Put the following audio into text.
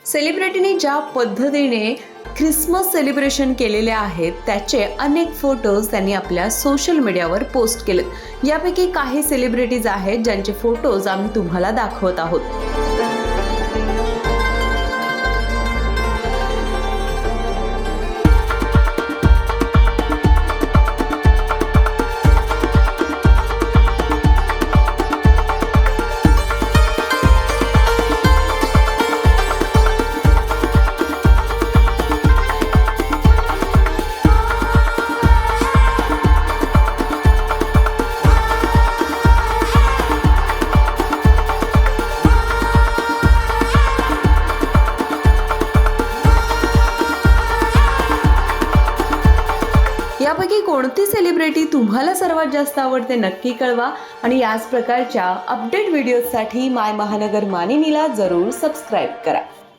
सेलिब्रिटीने ज्या पद्धतीने Christmas celebration केलेले आहेत त्याचे अनेक फोटोज त्यांनी आपल्या सोशल मीडियावर पोस्ट केलेत। यापैकी काही सेलिब्रिटीज आहेत ज्यांचे फोटोज आम्ही तुम्हाला दाखवत आहोत। यापैकी कोणती सेलिब्रिटी तुम्हाला सर्वात जास्त आवडते नक्की कळवा आणि याच प्रकारच्या अपडेट व्हिडिओसाठी माय महानगर मानिनीला जरूर सबस्क्राइब करा।